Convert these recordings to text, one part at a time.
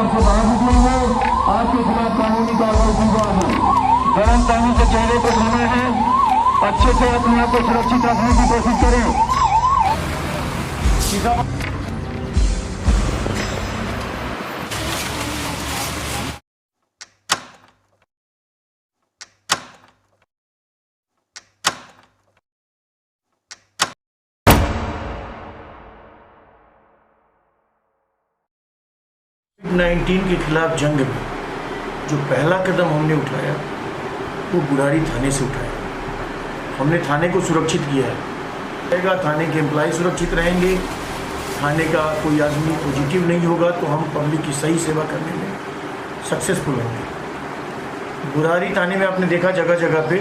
घर से बाहर निकलेंगे, आपके खिलाफ कानूनी कार्रवाई की जाएगी। गर्म पानी से चेहरे को धोना है, अच्छे से अपने आप को सुरक्षित रखने की कोशिश करें। कोविड-19 के खिलाफ जंग में जो पहला कदम हमने उठाया वो बुराड़ी थाने से उठाया। हमने थाने को सुरक्षित किया है, थाने के एम्प्लॉय सुरक्षित रहेंगे, थाने का कोई आदमी पॉजिटिव नहीं होगा तो हम पब्लिक की सही सेवा करने में सक्सेसफुल होंगे। बुराड़ी थाने में आपने देखा जगह जगह पे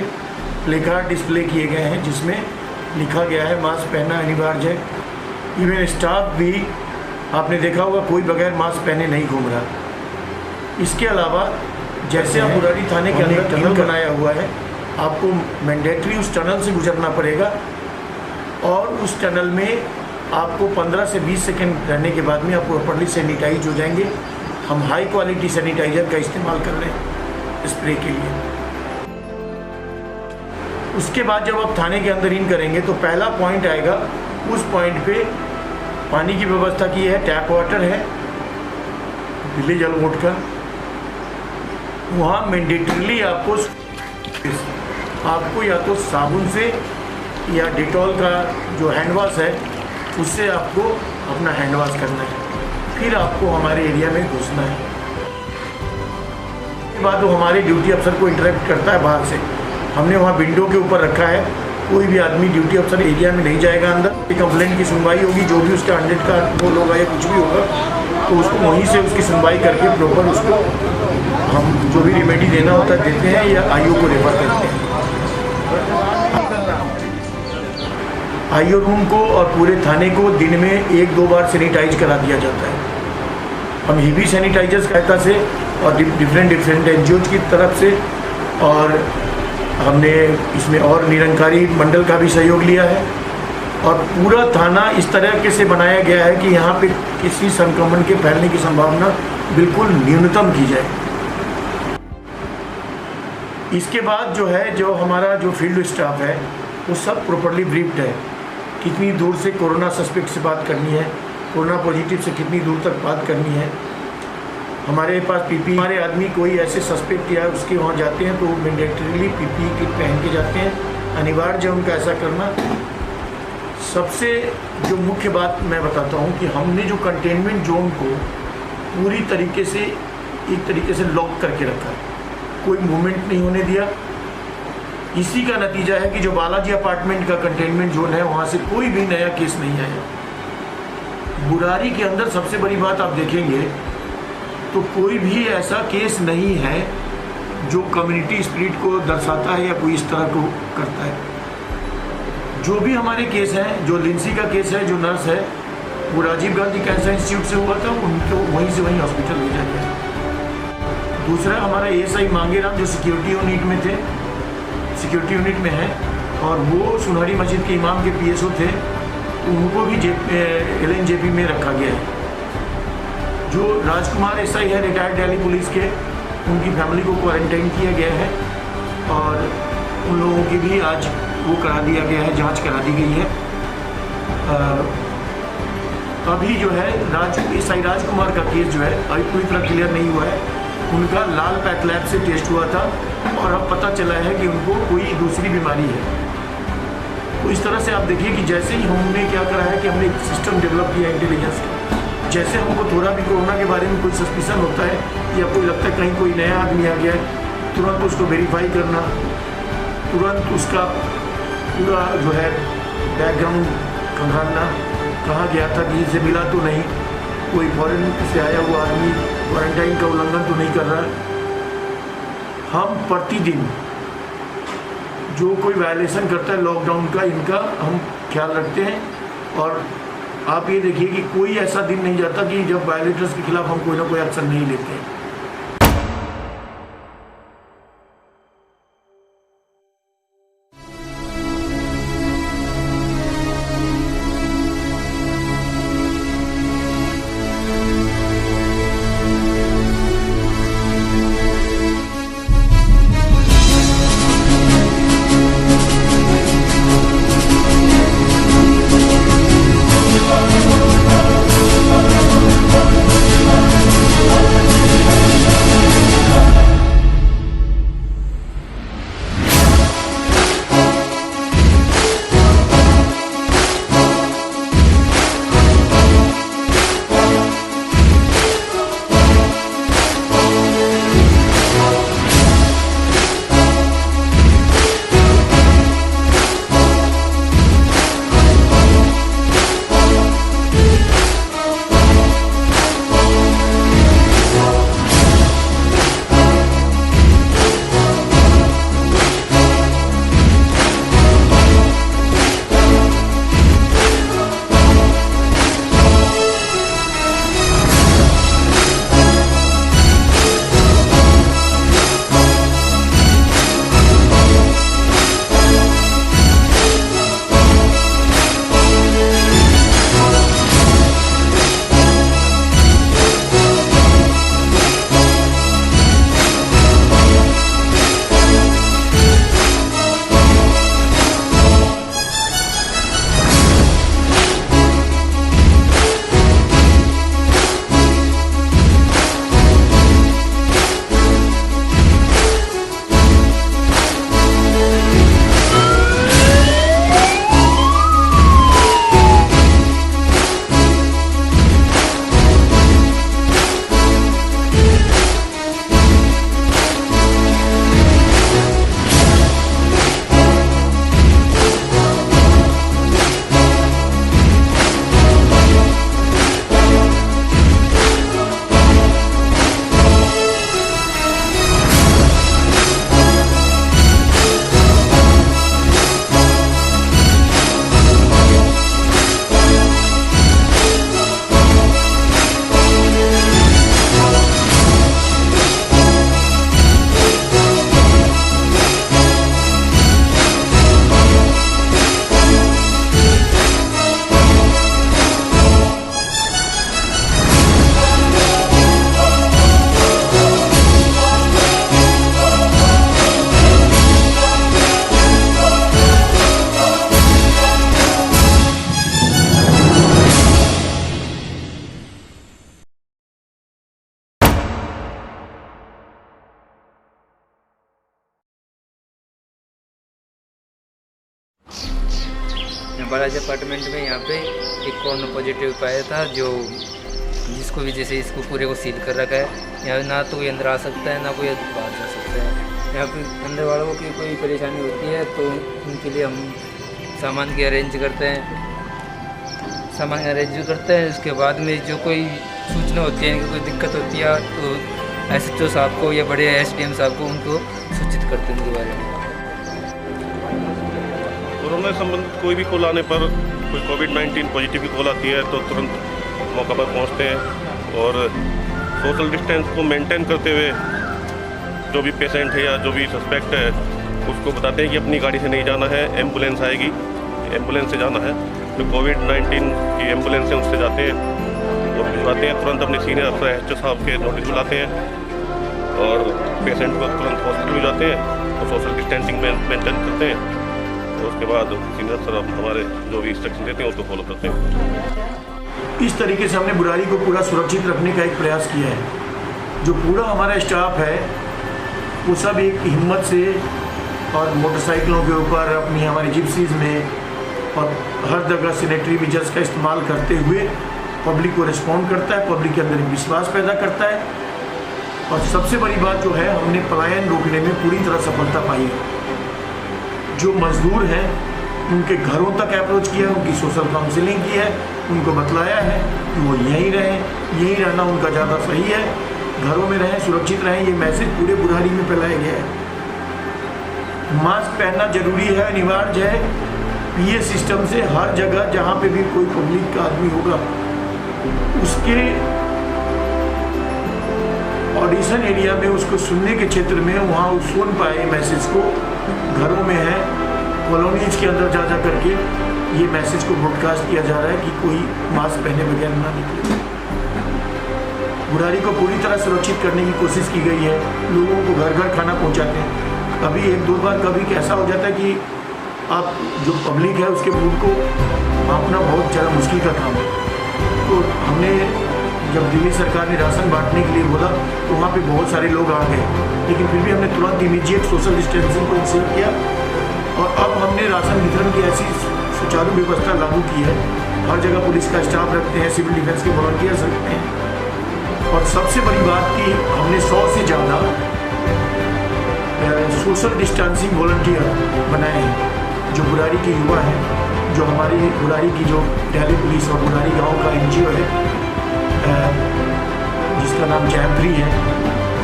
प्लेकार्ड डिस्प्ले किए गए हैं जिसमें लिखा गया है मास्क पहनना अनिवार्य है। इवन स्टाफ भी आपने देखा होगा कोई बगैर मास्क पहने नहीं घूम रहा। इसके अलावा जैसे आप बुराड़ी थाने के अंदर टनल बनाया हुआ है, आपको मैंडेटरी उस टनल से गुजरना पड़ेगा और उस टनल में आपको 15 से 20 सेकंड रहने के बाद में आप प्रॉपर्ली सैनिटाइज हो जाएंगे। हम हाई क्वालिटी सैनिटाइजर का इस्तेमाल कर रहे हैं स्प्रे के लिए। उसके बाद जब आप थाने के अंदर इन करेंगे तो पहला पॉइंट आएगा, उस पॉइंट पे पानी की व्यवस्था की है, टैप वाटर है, विलेज अलवोट का। वहाँ मैंडेटरीली आपको या तो साबुन से या डेटॉल का जो हैंड वॉश है उससे आपको अपना हैंड वॉश करना है, फिर आपको हमारे एरिया में घुसना है। उसके बाद वो हमारे ड्यूटी अफसर को इंटरेक्ट करता है बाहर से। हमने वहाँ विंडो के ऊपर रखा है, कोई भी आदमी ड्यूटी अफसर एरिया में नहीं जाएगा अंदर। कंप्लेंट की सुनवाई होगी, जो भी उसका 100 का रोल होगा या कुछ भी होगा तो उसको वहीं से उसकी सुनवाई करके प्रॉपर उसको हम जो भी रेमेडी देना होता है देते हैं या आईओ को रेफर करते हैं। आईओ रूम को और पूरे थाने को दिन में 1-2 बार सैनिटाइज करा दिया जाता है। हम हीवी सैनिटाइजर्स कहता से और डिफरेंट एनजीओज की तरफ से, और हमने इसमें और निरंकारी मंडल का भी सहयोग लिया है और पूरा थाना इस तरह के से बनाया गया है कि यहाँ पे किसी संक्रमण के फैलने की संभावना बिल्कुल न्यूनतम की जाए। इसके बाद जो हमारा जो फील्ड स्टाफ है वो सब प्रॉपर्ली ब्रीफ्ड है, कितनी दूर से कोरोना सस्पेक्ट से बात करनी है, कोरोना पॉजिटिव से कितनी दूर तक बात करनी है। हमारे पास पीपी, हमारे आदमी कोई ऐसे सस्पेक्ट या उसके वहाँ जाते हैं तो मैंडेटरीली पीपी किट पहन के जाते हैं, अनिवार्य है उनका ऐसा करना। सबसे जो मुख्य बात मैं बताता हूँ कि हमने जो कंटेनमेंट जोन को पूरी तरीके से एक तरीके से लॉक करके रखा है, कोई मूवमेंट नहीं होने दिया। इसी का नतीजा है कि जो बालाजी अपार्टमेंट का कंटेनमेंट जोन है वहाँ से कोई भी नया केस नहीं आया। बुराड़ी के अंदर सबसे बड़ी बात आप देखेंगे तो कोई भी ऐसा केस नहीं है जो कम्युनिटी स्पिरिट को दर्शाता है या कोई इस तरह को करता है। जो भी हमारे केस हैं, जो लिंसी का केस है, जो नर्स है, वो राजीव गांधी कैंसर इंस्टीट्यूट से हुआ था, उनको वहीं से वहीं हॉस्पिटल भेजा गया। दूसरा हमारा एएसआई मांगेराम जो सिक्योरिटी यूनिट में थे, सिक्योरिटी यूनिट में है, और वो सुनहरी मस्जिद के इमाम के पीएसओ थे, तो उनको भी LNJP में रखा गया है। जो राजकुमार एसआई है रिटायर्ड दिल्ली पुलिस के, उनकी फैमिली को क्वारंटाइन किया गया है और उन लोगों की भी आज वो करा दिया गया है, जांच करा दी गई है। अभी जो है एसआई राजकुमार का केस जो है अभी पूरी तरह क्लियर नहीं हुआ है। उनका लाल पैथ लैब से टेस्ट हुआ था और अब पता चला है कि उनको कोई दूसरी बीमारी है। तो इस तरह से आप देखिए कि जैसे ही हमने क्या करा है कि हमने एक सिस्टम डेवलप किया इंटेलिजेंस का। जैसे हमको थोड़ा भी कोरोना के बारे में कोई सस्पिशन होता है या कोई लगता है कहीं कोई नया आदमी आ गया है, तुरंत उसको वेरीफाई करना, तुरंत उसका पूरा जो है बैकग्राउंड खंगालना, कहाँ गया था, किसी से मिला तो नहीं, कोई फॉरेन से आया हुआ आदमी क्वारंटाइन का उल्लंघन तो नहीं कर रहा है। हम प्रतिदिन जो कोई वायलेशन करता है लॉकडाउन का, इनका हम ख्याल रखते हैं। और आप ये देखिए कि कोई ऐसा दिन नहीं जाता कि जब वायलेटर्स के खिलाफ हम कोई ना कोई एक्शन नहीं लेते हैं। बालाजी अपार्टमेंट में यहाँ पे एक कोरोना पॉजिटिव पाया था, जो जिसको भी जैसे इसको पूरे को सील कर रखा है। यहाँ ना तो कोई अंदर आ सकता है, ना कोई बाहर जा सकता है। यहाँ पे अंदर वालों की कोई परेशानी होती है तो उनके लिए हम सामान की अरेंज करते हैं, उसके बाद में जो कोई सूचना होती है, कोई दिक्कत होती है तो SHO साहब को या बड़े SDM साहब को उनको सूचित करते हैं उनके बारे में। कोरोना संबंधित कोई भी कॉल आने पर, कोई कोविड-19 पॉजिटिव की कॉल आती है तो तुरंत मौका पर पहुंचते हैं और सोशल डिस्टेंस को मेंटेन करते हुए जो भी पेशेंट है या जो भी सस्पेक्ट है उसको बताते हैं कि अपनी गाड़ी से नहीं जाना है, एम्बुलेंस आएगी, एम्बुलेंस से जाना है। जो कोविड-19 की एम्बुलेंस है उससे जाते हैं और भिजवाते हैं, तुरंत अपने सीनियर अफसर SHO साहब के नोटिस बुलाते हैं और पेशेंट को तुरंत हॉस्पिटल में जाते हैं और सोशल डिस्टेंसिंग मेंटेन करते हैं। और उसके बाद सीनियर अफसर हमारे जो भी इंस्ट्रक्शन देते हैं उसको फॉलो करते हैं। इस तरीके से हमने बुराड़ी को पूरा सुरक्षित रखने का एक प्रयास किया है। जो पूरा हमारा स्टाफ है वो सब एक हिम्मत से और मोटरसाइकिलों के ऊपर अपनी हमारी जिप्सीज़ में और हर जगह सैनिटरी मेजर्स का इस्तेमाल करते हुए पब्लिक को रिस्पॉन्ड करता है, पब्लिक के अंदर एक विश्वास पैदा करता है। और सबसे बड़ी बात जो है, हमने पलायन रोकने में पूरी तरह सफलता पाई है। जो मजदूर हैं उनके घरों तक अप्रोच किया, उनकी सोशल काउंसलिंग की है, उनको बतलाया है कि वो यहीं रहें, यहीं रहना उनका ज़्यादा सही है, घरों में रहें, सुरक्षित रहें। ये मैसेज पूरे बुराड़ी में फैलाया गया है। मास्क पहनना जरूरी है, अनिवार्य है। PA सिस्टम से हर जगह जहाँ पे भी कोई पब्लिक का आदमी होगा उसके ऑडिशन एरिया में, उसको सुनने के क्षेत्र में, वहाँ वो सुन पाए मैसेज को। घरों में है, कॉलोनीज के अंदर जा करके ये मैसेज को ब्रॉडकास्ट किया जा रहा है कि कोई मास्क पहने बगैर ना निकले। बुराड़ी को पूरी तरह सुरक्षित करने की कोशिश की गई है। लोगों को घर घर खाना पहुँचाते हैं। कभी एक दो बार कभी ऐसा हो जाता है कि आप जो पब्लिक है उसके मूड को मापना बहुत ज़्यादा मुश्किल का काम है। तो हमने जब दिल्ली सरकार ने राशन बांटने के लिए बोला तो वहाँ पे बहुत सारे लोग आ गए, लेकिन फिर भी हमने तुरंत इमीडिएट सोशल डिस्टेंसिंग को इंश्योर किया और अब हमने राशन वितरण की ऐसी सुचारू व्यवस्था लागू की है। हर जगह पुलिस का स्टाफ रखते हैं, सिविल डिफेंस के वॉलंटियर्स रखते हैं। और सबसे बड़ी बात कि हमने 100 से ज़्यादा सोशल डिस्टेंसिंग वॉलंटियर बनाए हैं, जो बुराड़ी के युवा हैं, जो हमारी बुराड़ी की जो दिल्ली पुलिस और बुराड़ी गांव का NGO है जिसका नाम जैम3 है,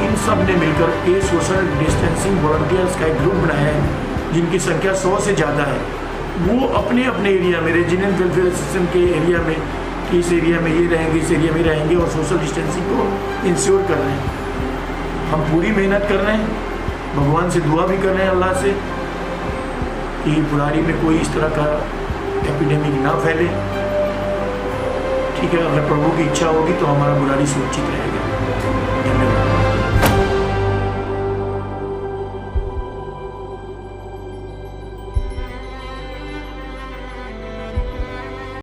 इन सब ने मिलकर के सोशल डिस्टेंसिंग वॉलंटियर्स का एक ग्रुप बनाया है जिनकी संख्या 100 से ज़्यादा है। वो अपने अपने एरिया में, रेजिडेंट वेलफेयर सिस्टम के एरिया में, कि इस एरिया में ये रहेंगे, इस एरिया में रहेंगे और सोशल डिस्टेंसिंग को इंश्योर कर रहे हैं। हम पूरी मेहनत कर रहे हैं, भगवान से दुआ भी कर रहे हैं अल्लाह से कि बुराड़ी में कोई इस तरह का एपिडेमिक ना फैले। ठीक है, अगर प्रभु की इच्छा होगी तो हमारा बुराड़ी सुरक्षित रहेगा।